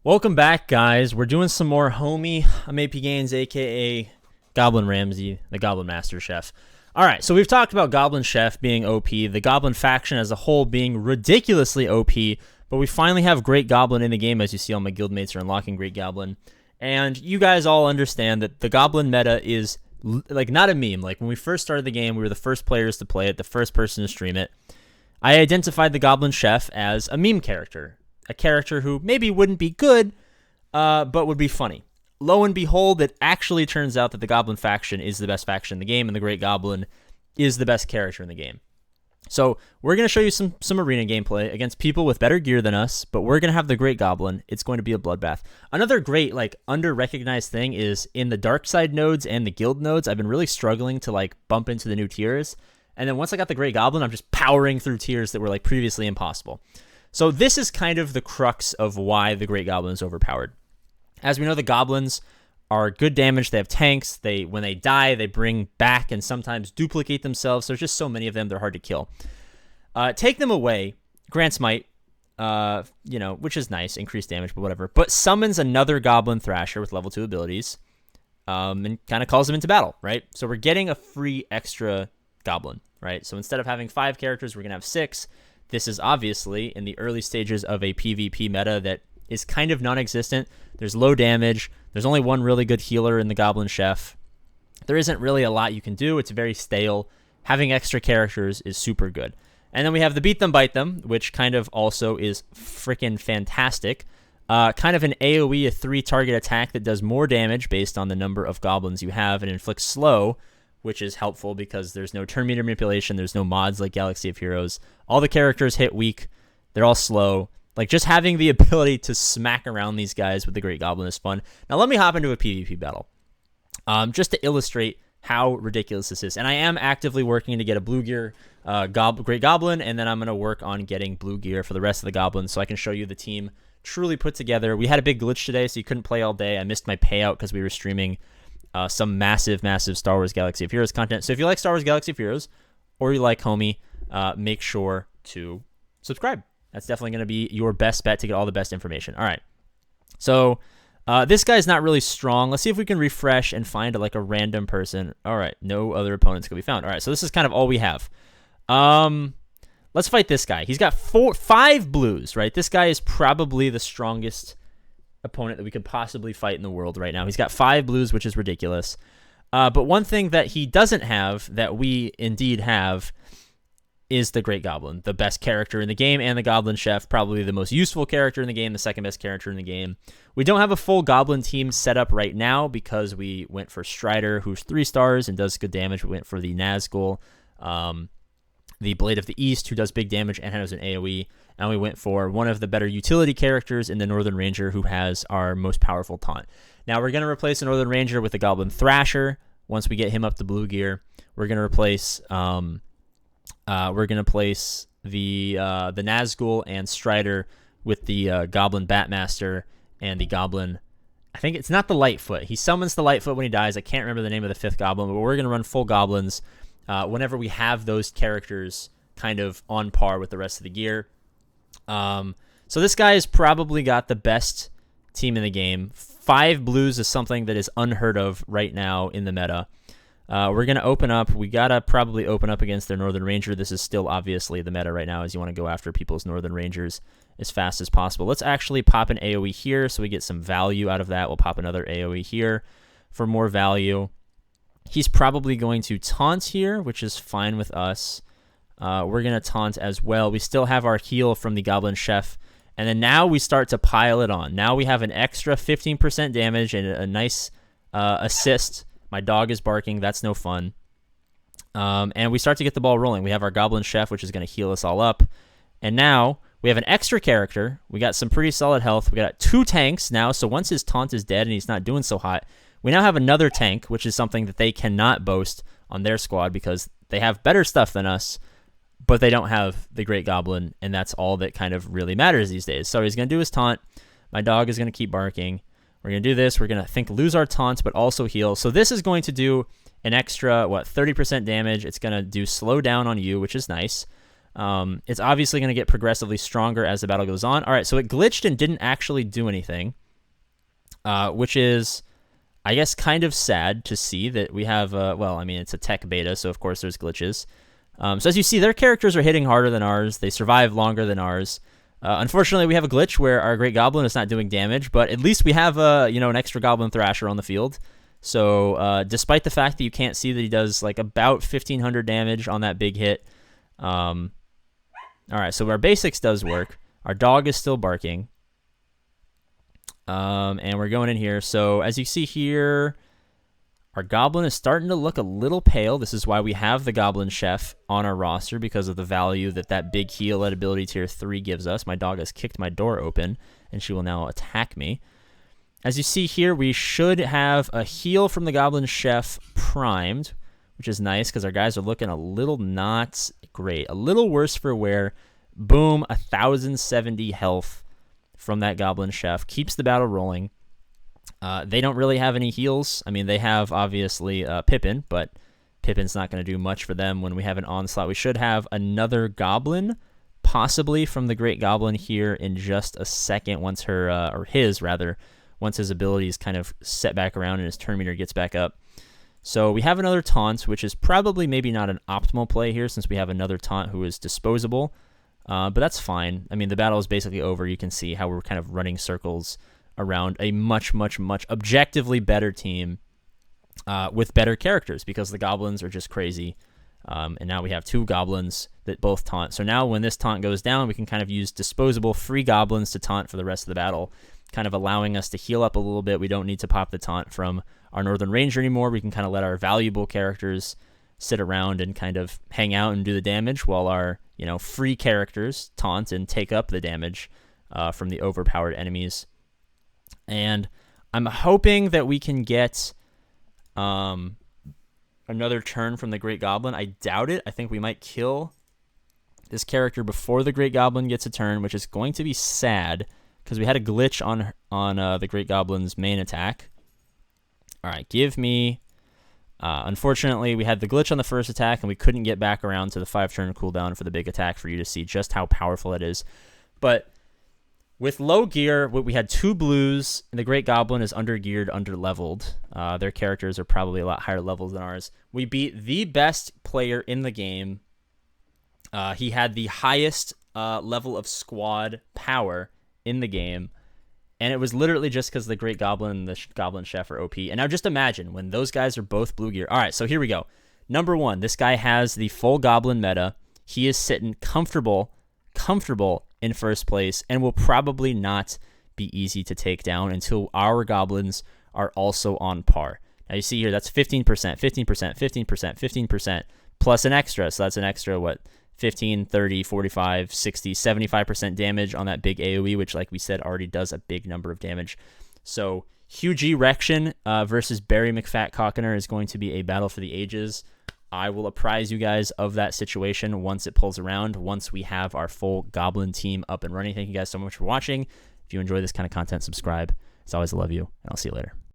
Welcome back, guys. We're doing some more HOM-E. I'm APGAINS, aka Goblin Ramsay, the Goblin Master Chef. All right, so we've talked about Goblin Chef being OP, the Goblin faction as a whole being ridiculously OP, but we finally have Great Goblin in the game. As you see, all my guildmates are unlocking Great Goblin. And you guys all understand that the Goblin meta is like not a meme. Like when we first started the game, we were the first players to play it, the first person to stream it. I identified the Goblin Chef as a meme character. A character who maybe wouldn't be good, but would be funny. Lo and behold, it actually turns out that the Goblin faction is the best faction in the game, and the Great Goblin is the best character in the game. So we're going to show you some arena gameplay against people with better gear than us, but we're going to have the Great Goblin. It's going to be a bloodbath. Another great, under-recognized thing is in the Dark Side nodes and the Guild nodes, I've been really struggling to, bump into the new tiers. And then once I got the Great Goblin, I'm just powering through tiers that were, previously impossible. So this is kind of the crux of why the Great Goblin is overpowered. As we know, the Goblins are good damage. They have tanks. When they die, they bring back and sometimes duplicate themselves. There's just so many of them, they're hard to kill. Take them away, grants might, which is nice, increased damage, but whatever. But summons another Goblin Thrasher with level 2 abilities and kind of calls them into battle, right? So we're getting a free extra Goblin, right? So instead of having 5 characters, we're going to have 6. This is obviously in the early stages of a PvP meta that is kind of non-existent. There's low damage. There's only one really good healer in the Goblin Chef. There isn't really a lot you can do. It's very stale. Having extra characters is super good. And then we have the Beat Them, Bite Them, which kind of also is freaking fantastic. Kind of an AoE, a 3-target attack that does more damage based on the number of goblins you have and inflicts slow, which is helpful because there's no turn meter manipulation. There's no mods like Galaxy of Heroes. All the characters hit weak. They're all slow. Just having the ability to smack around these guys with the Great Goblin is fun. Now let me hop into a PvP battle just to illustrate how ridiculous this is. And I am actively working to get a blue gear Great Goblin, and then I'm going to work on getting blue gear for the rest of the Goblins so I can show you the team truly put together. We had a big glitch today, so you couldn't play all day. I missed my payout because we were streaming some massive Star Wars Galaxy of Heroes content. So if you like Star Wars Galaxy of Heroes or you like HOM-E, make sure to subscribe. That's definitely going to be your best bet to get all the best information. All right. So this guy's not really strong. Let's see if we can refresh and find a random person. All right. No other opponents can be found. All right. So this is kind of all we have. Let's fight this guy. He's got 5 blues, right? This guy is probably the strongest opponent that we could possibly fight in the world right now. He's got 5 blues, which is ridiculous. But one thing that he doesn't have that we indeed have is the Great Goblin, the best character in the game, and the Goblin Chef, probably the most useful character in the game, the second best character in the game. We don't have a full Goblin team set up right now because we went for Strider, who's 3 stars and does good damage. We went for the Nazgul, the Blade of the East, who does big damage and has an AoE. And we went for one of the better utility characters in the Northern Ranger, who has our most powerful taunt. Now we're going to replace the Northern Ranger with the Goblin Thrasher. Once we get him up to blue gear, we're going to replace the Nazgul and Strider with the Goblin Batmaster and the Goblin. I think it's not the Lightfoot. He summons the Lightfoot when he dies. I can't remember the name of the 5th Goblin, but we're going to run full Goblins whenever we have those characters kind of on par with the rest of the gear. So this guy has probably got the best team in the game. 5 blues is something that is unheard of right now in the meta. We're going to open up. We got to probably open up against their Northern Ranger. This is still obviously the meta right now, as you want to go after people's Northern Rangers as fast as possible. Let's actually pop an AoE here so we get some value out of that. We'll pop another AoE here for more value. He's probably going to taunt here, which is fine with us. We're going to taunt as well. We still have our heal from the Goblin Chef. And then now we start to pile it on. Now we have an extra 15% damage and a nice assist. My dog is barking. That's no fun. And we start to get the ball rolling. We have our Goblin Chef, which is going to heal us all up. And now we have an extra character. We got some pretty solid health. We got 2 tanks now. So once his taunt is dead and he's not doing so hot, we now have another tank, which is something that they cannot boast on their squad because they have better stuff than us, but they don't have the Great Goblin, and that's all that kind of really matters these days. So he's going to do his taunt. My dog is going to keep barking. We're going to do this. We're going to lose our taunts, but also heal. So this is going to do an extra, 30% damage. It's going to do slow down on you, which is nice. It's obviously going to get progressively stronger as the battle goes on. All right, so it glitched and didn't actually do anything, which is, I guess, kind of sad to see that we have, well, I mean, it's a tech beta, so of course there's glitches. So as you see, their characters are hitting harder than ours. They survive longer than ours. Unfortunately, we have a glitch where our Great Goblin is not doing damage, but at least we have, an extra Goblin Thrasher on the field. So despite the fact that you can't see that he does like about 1,500 damage on that big hit. All right, so our basics does work. Our dog is still barking. And we're going in here. So as you see here, our Goblin is starting to look a little pale. This is why we have the Goblin Chef on our roster, because of the value that big heal at ability tier 3 gives us. My dog has kicked my door open, and she will now attack me. As you see here, we should have a heal from the Goblin Chef primed, which is nice because our guys are looking a little not great. A little worse for wear. Boom, 1,070 health from that Goblin Chef. Keeps the battle rolling. They don't really have any heals. I mean, they have, obviously, Pippin, but Pippin's not going to do much for them when we have an onslaught. We should have another Goblin, possibly from the Great Goblin here in just a second once once his abilities kind of set back around and his turn meter gets back up. So we have another taunt, which is probably maybe not an optimal play here since we have another taunt who is disposable. But that's fine. I mean, the battle is basically over. You can see how we're kind of running circles around a much, much, much objectively better team with better characters because the goblins are just crazy. And now we have 2 goblins that both taunt. So now when this taunt goes down, we can kind of use disposable free goblins to taunt for the rest of the battle, kind of allowing us to heal up a little bit. We don't need to pop the taunt from our Northern Ranger anymore. We can kind of let our valuable characters sit around and kind of hang out and do the damage while our, free characters taunt and take up the damage from the overpowered enemies. And I'm hoping that we can get another turn from the Great Goblin. I doubt it. I think we might kill this character before the Great Goblin gets a turn, which is going to be sad because we had a glitch on the Great Goblin's main attack. All right, give me... unfortunately, we had the glitch on the first attack, and we couldn't get back around to the 5-turn cooldown for the big attack for you to see just how powerful it is. But with low gear, we had 2 blues, and the Great Goblin is under-geared, under-leveled. Their characters are probably a lot higher levels than ours. We beat the best player in the game. He had the highest level of squad power in the game, and it was literally just because the Great Goblin and the Goblin Chef are OP. And now just imagine when those guys are both blue gear. All right, so here we go. Number 1, this guy has the full Goblin meta. He is sitting comfortable in first place and will probably not be easy to take down until our Goblins are also on par. Now you see here, that's 15%, 15%, 15%, 15%, plus an extra. So that's an extra, 15, 30, 45, 60, 75% damage on that big AoE, which, like we said, already does a big number of damage. So huge erection versus Barry McFat-Cockiner is going to be a battle for the ages. I will apprise you guys of that situation once it pulls around, once we have our full Goblin team up and running. Thank you guys so much for watching. If you enjoy this kind of content, subscribe. As always, I love you, and I'll see you later.